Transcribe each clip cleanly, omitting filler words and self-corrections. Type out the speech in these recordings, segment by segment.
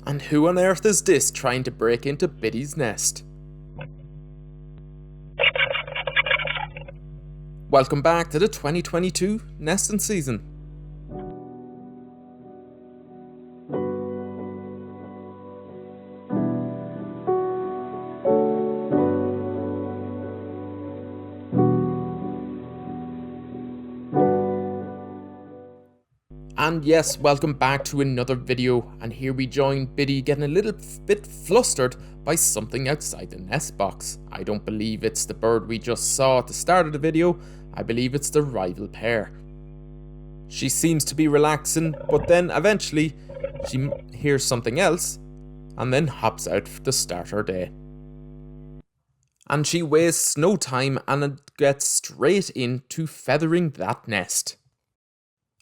And who on earth is this trying to break into Biddy's nest? Welcome back to the 2022 nesting season. And yes, welcome back to another video, and here we join Biddy getting a little bit flustered by something outside the nest box. I don't believe it's the bird we just saw at the start of the video, I believe it's the rival pair. She seems to be relaxing, but then eventually she hears something else and then hops out to start her day. And she wastes no time and gets straight into feathering that nest.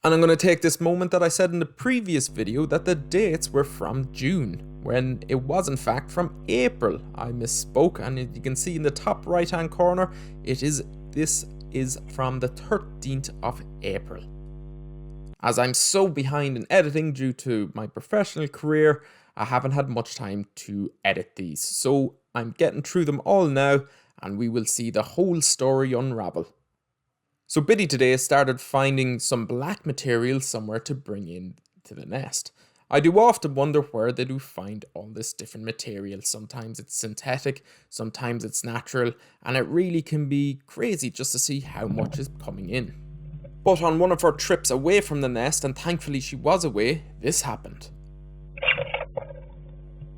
And I'm going to take this moment that I said in the previous video that the dates were from June, when it was in fact from April. I misspoke, and you can see in the top right hand corner, this is from the 13th of April. As I'm so behind in editing due to my professional career, I haven't had much time to edit these. So I'm getting through them all now, and we will see the whole story unravel. So Biddy today started finding some black material somewhere to bring in to the nest. I do often wonder where they do find all this different material. Sometimes it's synthetic, sometimes it's natural, and it really can be crazy just to see how much is coming in. But on one of her trips away from the nest, and thankfully she was away, this happened.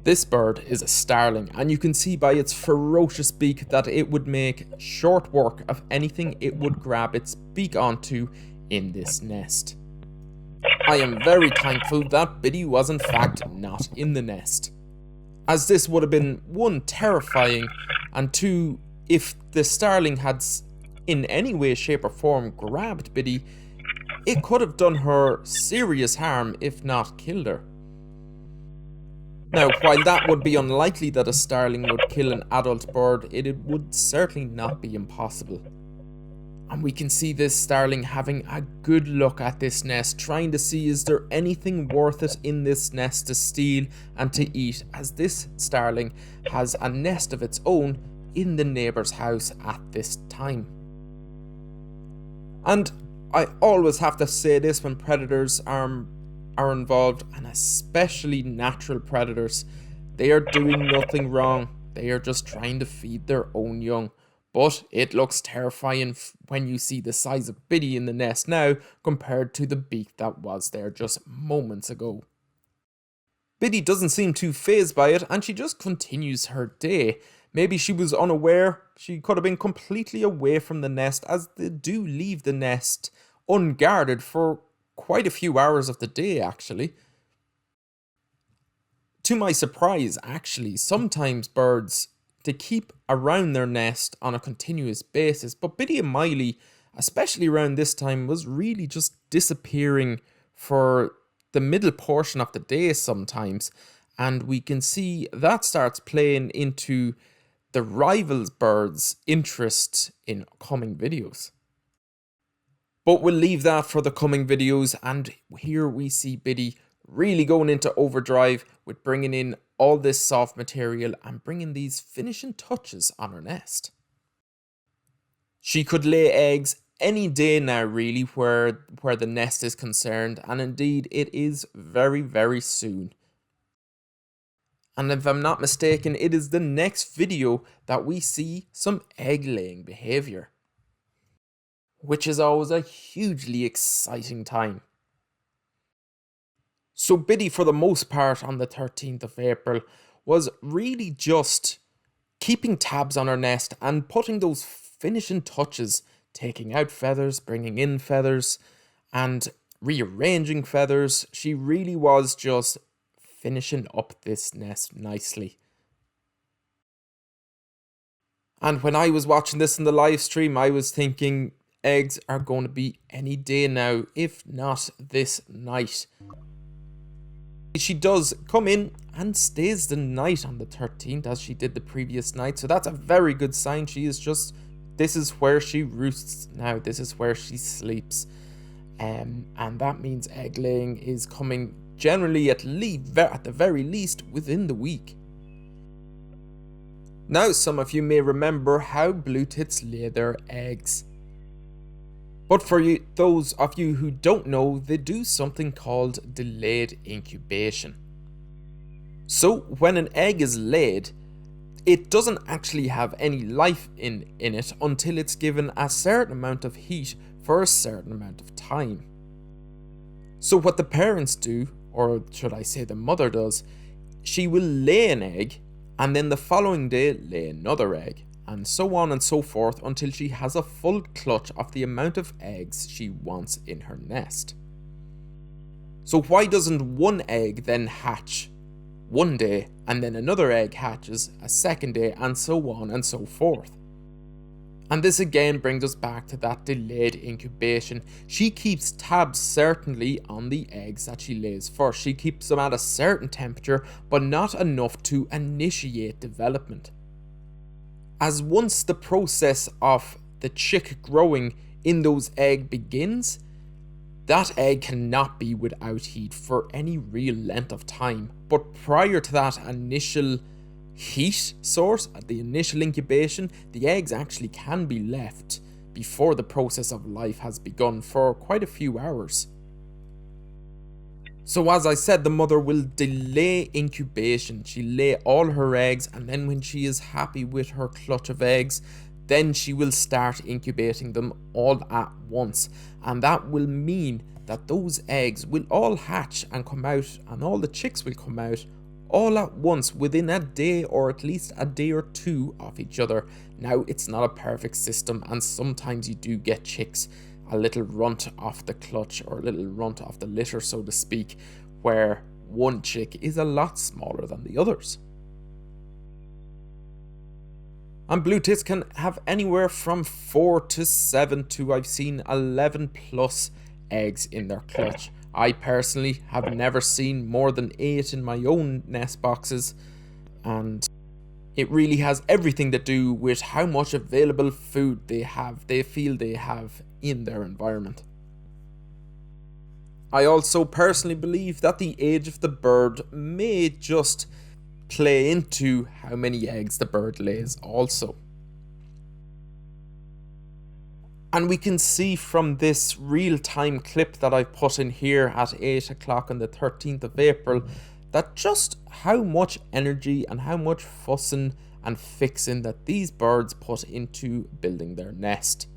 This bird is a starling, and you can see by its ferocious beak that it would make short work of anything it would grab its beak onto in this nest. I am very thankful that Biddy was in fact not in the nest, as this would have been one, terrifying, and two, if the starling had in any way, shape or form grabbed Biddy, it could have done her serious harm if not killed her. Now, while that would be unlikely that a starling would kill an adult bird, it would certainly not be impossible. And we can see this starling having a good look at this nest, trying to see is there anything worth it in this nest to steal and to eat, as this starling has a nest of its own in the neighbour's house at this time. And I always have to say this when predators are involved, and especially natural predators. They are doing nothing wrong, they are just trying to feed their own young. But it looks terrifying when you see the size of Biddy in the nest now compared to the beak that was there just moments ago. Biddy doesn't seem too fazed by it, and she just continues her day. Maybe she was unaware, she could have been completely away from the nest, as they do leave the nest unguarded for quite a few hours of the day actually. To my surprise actually, sometimes birds, they keep around their nest on a continuous basis, but Biddy and Miley, especially around this time, was really just disappearing for the middle portion of the day sometimes, and we can see that starts playing into the rival birds' interest in coming videos. But we'll leave that for the coming videos, and here we see Biddy really going into overdrive with bringing in all this soft material and bringing these finishing touches on her nest. She could lay eggs any day now really where the nest is concerned, and indeed it is very, very soon. And if I'm not mistaken, it is the next video that we see some egg laying behaviour, which is always a hugely exciting time. So Biddy, for the most part on the 13th of April, was really just keeping tabs on her nest and putting those finishing touches, taking out feathers, bringing in feathers, and rearranging feathers. She really was just finishing up this nest nicely. And when I was watching this in the live stream, I was thinking eggs are going to be any day now, if not this night. She does come in and stays the night on the 13th as she did the previous night, so that's a very good sign. She is just, this is where she roosts now, this is where she sleeps, and that means egg laying is coming generally at the very least within the week. Now some of you may remember how Bluetits lay their eggs. But for those of you who don't know, they do something called delayed incubation. So when an egg is laid, it doesn't actually have any life in it until it's given a certain amount of heat for a certain amount of time. So what the parents do, or should I say the mother does, she will lay an egg and then the following day lay another egg, and so on and so forth until she has a full clutch of the amount of eggs she wants in her nest. So why doesn't one egg then hatch one day and then another egg hatches a second day, and so on and so forth? And this again brings us back to that delayed incubation. She keeps tabs certainly on the eggs that she lays first. She keeps them at a certain temperature, but not enough to initiate development. As once the process of the chick growing in those eggs begins, that egg cannot be without heat for any real length of time. But prior to that initial heat source, at the initial incubation, the eggs actually can be left before the process of life has begun for quite a few hours. So as I said, the mother will delay incubation. She'll lay all her eggs, and then when she is happy with her clutch of eggs, then she will start incubating them all at once. And that will mean that those eggs will all hatch and come out, and all the chicks will come out all at once within a day, or at least a day or two of each other. Now, it's not a perfect system, and sometimes you do get chicks a little runt off the clutch, or a little runt off the litter, so to speak, where one chick is a lot smaller than the others. And Bluetits can have anywhere from 4 to 7 to, I've seen 11 plus eggs in their clutch. I personally have never seen more than 8 in my own nest boxes, and it really has everything to do with how much available food they feel they have in their environment. I also personally believe that the age of the bird may just play into how many eggs the bird lays also. And we can see from this real-time clip that I put in here at 8 o'clock on the 13th of April that just how much energy and how much fussing and fixing that these birds put into building their nest.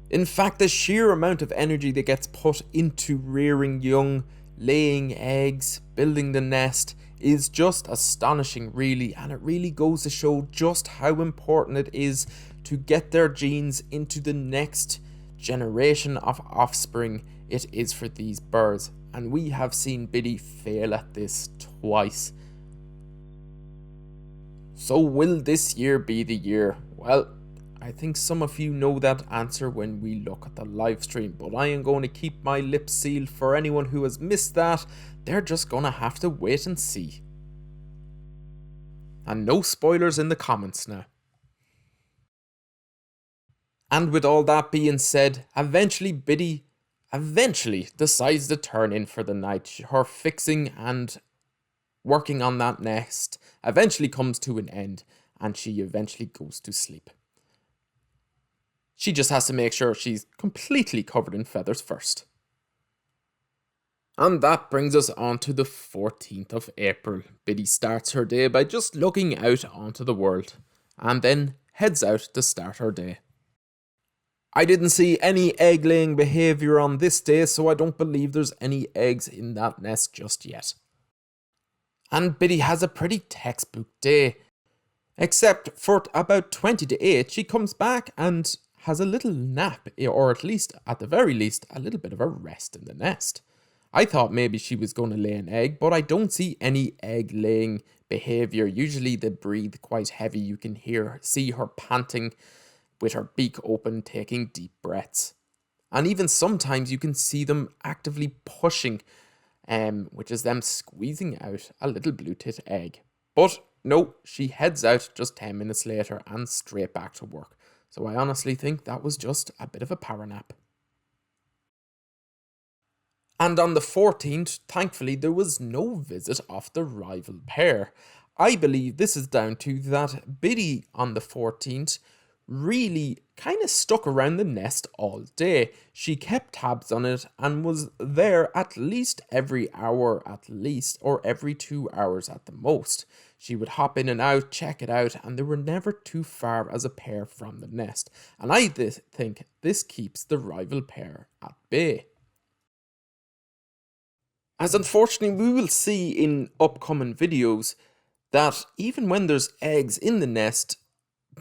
In fact, the sheer amount of energy that gets put into rearing young, laying eggs, building the nest is just astonishing, really, and it really goes to show just how important it is to get their genes into the next generation of offspring it is for these birds. And we have seen Biddy fail at this twice. So will this year be the year? Well, I think some of you know that answer when we look at the live stream, but I am going to keep my lips sealed for anyone who has missed that. They're just going to have to wait and see. And no spoilers in the comments now. And with all that being said, eventually Biddy decides to turn in for the night. Her fixing and working on that nest eventually comes to an end, and she eventually goes to sleep. She just has to make sure she's completely covered in feathers first. And that brings us on to the 14th of April. Biddy starts her day by just looking out onto the world, and then heads out to start her day. I didn't see any egg-laying behaviour on this day, so I don't believe there's any eggs in that nest just yet. And Biddy has a pretty textbook day. Except for about 20 to 8, she comes back and has a little nap, or at least, at the very least, a little bit of a rest in the nest. I thought maybe she was going to lay an egg, but I don't see any egg-laying behaviour. Usually they breathe quite heavy. You can see her panting with her beak open, taking deep breaths. And even sometimes you can see them actively pushing, which is them squeezing out a little Bluetit egg. But no, she heads out just 10 minutes later and straight back to work. So I honestly think that was just a bit of a power nap. And on the 14th, thankfully, there was no visit of the rival pair. I believe this is down to that Biddy on the 14th really kind of stuck around the nest all day. She kept tabs on it and was there at least every hour at least, or every 2 hours at the most. She would hop in and out, check it out, and they were never too far as a pair from the nest. And I think this keeps the rival pair at bay. As unfortunately we will see in upcoming videos that even when there's eggs in the nest,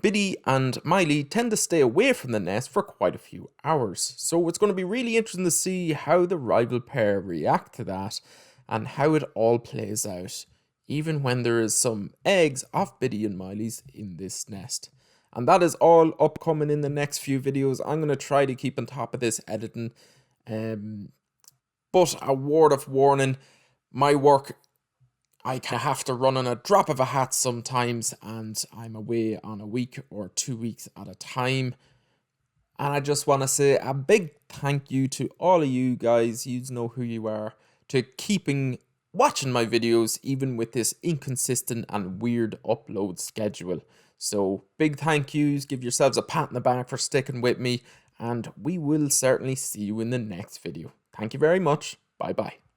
Biddy and Miley tend to stay away from the nest for quite a few hours. So it's going to be really interesting to see how the rival pair react to that and how it all plays out, even when there is some eggs of Biddy and Miley's in this nest. And that is all upcoming in the next few videos. I'm going to try to keep on top of this editing. But a word of warning, my work, I kind of have to run on a drop of a hat sometimes, and I'm away on a week or 2 weeks at a time. And I just want to say a big thank you to all of you guys, you know who you are, to keeping watching my videos even with this inconsistent and weird upload schedule. So big thank yous, give yourselves a pat in the back for sticking with me, and we will certainly see you in the next video. Thank you very much. Bye bye.